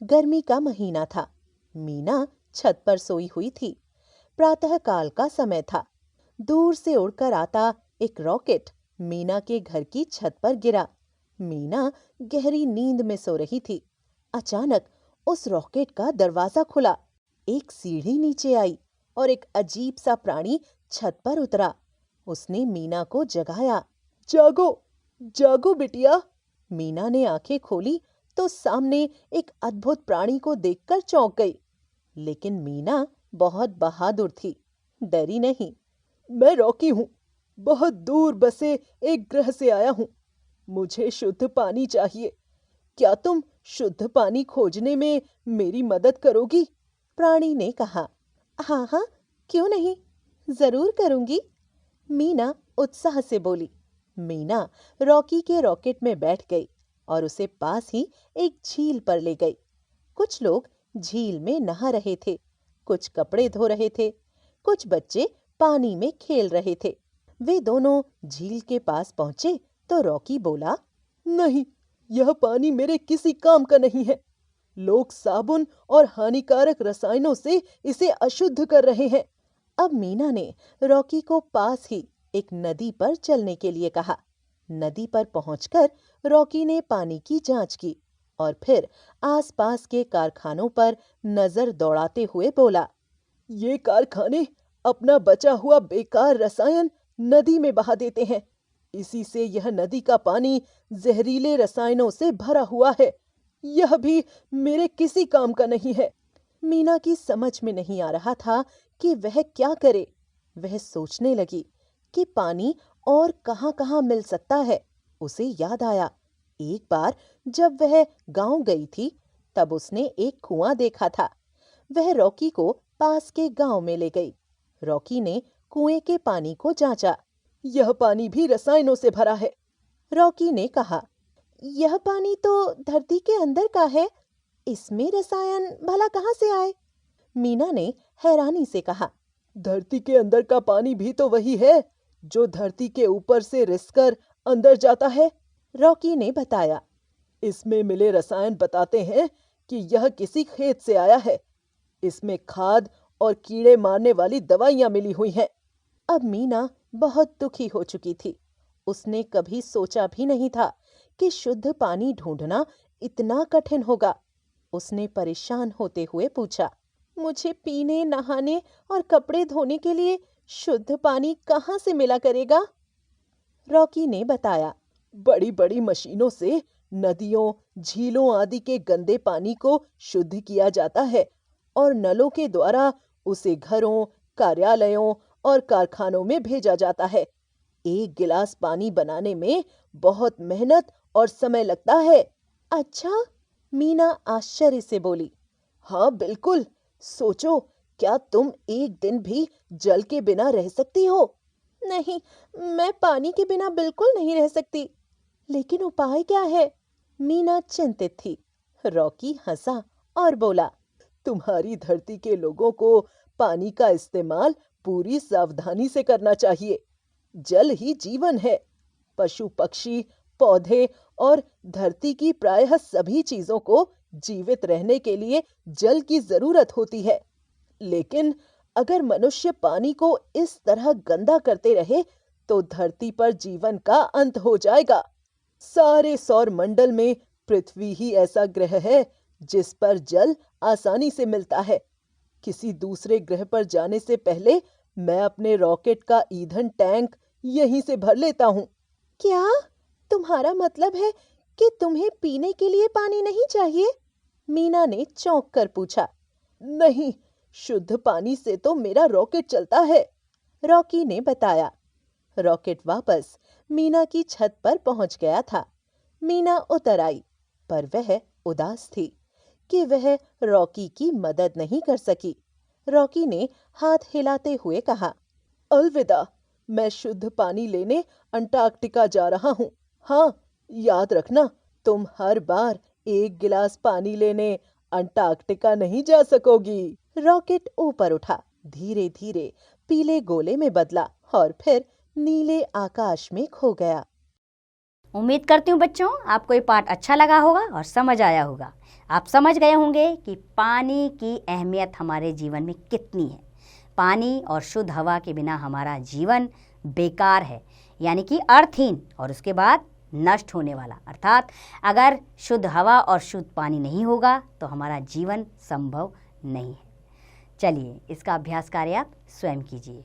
गर्मी का महीना था। मीना छत पर सोई हुई थी। प्रातःकाल का समय था। दूर से उड़कर आता एक रॉकेट मीना के घर की छत पर गिरा। मीना गहरी नींद में सो रही थी। अचानक उस रॉकेट का दरवाजा खुला। एक सीढ़ी नीचे आई और एक अजीब सा प्राणी छत पर उतरा। उसने मीना को जगाया। जागो, जागो बिटिया। मीना ने आंखें खोली तो सामने एक अद्भुत प्राणी को देखकर चौंक गई। लेकिन मीना बहुत बहादुर थी, डरी नहीं। मैं रॉकी हूँ, बहुत दूर बसे एक ग्रह से आया हूँ। मुझे शुद्ध पानी चाहिए। क्या तुम शुद्ध पानी खोजने में मेरी मदद करोगी? प्राणी ने कहा। हाँ हाँ, क्यों नहीं, जरूर करूंगी। मीना उत्साह से बोली। मीना रॉकी के रॉकेट में बैठ गई और उसे पास ही एक झील पर ले गई। कुछ लोग झील में नहा रहे थे, कुछ कपड़े धो रहे थे, कुछ बच्चे पानी में खेल रहे थे। वे दोनों झील के पास पहुंचे तो रॉकी बोला, नहीं, यह पानी मेरे किसी काम का नहीं है। लोग साबुन और हानिकारक रसायनों से इसे अशुद्ध कर रहे हैं। अब मीना ने रॉकी को पास ही एक नदी पर चलने के लिए कहा। नदी पर पहुंचकर रॉकी ने पानी की जांच की और फिर आसपास के कारखानों पर नजर दौड़ाते हुए बोला, ये कारखाने अपना बचा हुआ बेकार रसायन नदी में बहा देते हैं। इसी से यह नदी का पानी जहरीले रसायनों से भरा हुआ है। यह भी मेरे किसी काम का नहीं है। मीना की समझ में नहीं आ रहा था कि वह क्या करे। वह सोचने लगी कि पानी और कहाँ-कहाँ मिल सकता है। उसे याद आया, एक बार जब वह गांव गई थी, तब उसने एक कुआं देखा था। वह रॉकी को पास के गांव में ले गई। रॉकी ने कुएं के पानी को जांचा। यह पानी भी रसायनों से भरा है। रॉकी ने कहा, यह पानी तो धरती के अंदर का है, इसमें रसायन भला कहाँ से आए? मीना ने हैरानी से कहा, धरती के अंदर का पानी भी तो वही है जो धरती के ऊपर से रिसकर अंदर जाता है। रॉकी ने बताया, इसमें मिले रसायन बताते हैं कि यह किसी खेत से आया है। इसमें खाद और कीड़े मारने वाली दवाइयां मिली हुई हैं। अब मीना बहुत दुखी हो चुकी थी। उसने कभी सोचा भी नहीं था कि शुद्ध पानी ढूंढना इतना कठिन होगा। उसने परेशान होते हुए पूछा, मुझे पीने, नहाने और कपड़े धोने के लिए शुद्ध पानी कहाँ से मिला करेगा? रॉकी ने बताया, बड़ी-बड़ी मशीनों से नदियों, झीलों आदि के गंदे पानी को शुद्ध किया जाता है और नलों के द्वारा उसे घरों, कार्यालयों और कारखानों में भेजा जाता है। एक गिलास पानी बनाने में बहुत मेहनत और समय लगता है। अच्छा, मीना आश्चर्य से बोली। हाँ बिल्कुल, सोचो, क्या तुम एक दिन भी जल के बिना रह सकती हो? नहीं, मैं पानी के बिना बिल्कुल नहीं रह सकती। लेकिन उपाय क्या है? मीना चिंतित थी। रॉकी हंसा और बोला, तुम्हारी धरती के लोगों को पानी का इस्तेमाल पूरी सावधानी से करना चाहिए। जल ही जीवन है। पशु पक्षी, पौधे और धरती की प्रायः सभी चीजों को जीवित रहने के लिए जल की जरूरत होती है। लेकिन अगर मनुष्य पानी को इस तरह गंदा करते रहे तो धरती पर जीवन का अंत हो जाएगा। सारे सौर मंडल में पृथ्वी ही ऐसा ग्रह है जिस पर जल आसानी से मिलता है। किसी दूसरे ग्रह पर जाने से पहले मैं अपने रॉकेट का ईंधन टैंक यहीं से भर लेता हूँ। क्या? तुम्हारा मतलब है कि तुम्हें पीने के लिए पानी नहीं चाहिए? मीना ने चौंक कर पूछा। नहीं, शुद्ध पानी से तो मेरा रॉकेट चलता है, रॉकी ने बताया। रॉकेट वापस मीना की छत पर पहुंच गया था। मीना उतर आई, पर वह उदास थी कि वह रॉकी की मदद नहीं कर सकी। रॉकी ने हाथ हिलाते हुए कहा, अलविदा, मैं शुद्ध पानी लेने अंटार्कटिका जा रहा हूँ। हाँ, याद रखना, तुम हर बार एक गिलास पानी लेने अंटार्कटिका नहीं जा सकोगी। रॉकेट ऊपर उठा, धीरे धीरे पीले गोले में बदला और फिर नीले आकाश में खो गया। उम्मीद करती हूँ बच्चों आपको ये पाठ अच्छा लगा होगा और समझ आया होगा। आप समझ गए होंगे कि पानी की अहमियत हमारे जीवन में कितनी है। पानी और शुद्ध हवा के बिना हमारा जीवन बेकार है, यानी कि अर्थहीन और उसके बाद नष्ट होने वाला। अर्थात अगर शुद्ध हवा और शुद्ध पानी नहीं होगा तो हमारा जीवन संभव नहीं है। चलिए इसका अभ्यास कार्य आप स्वयं कीजिए।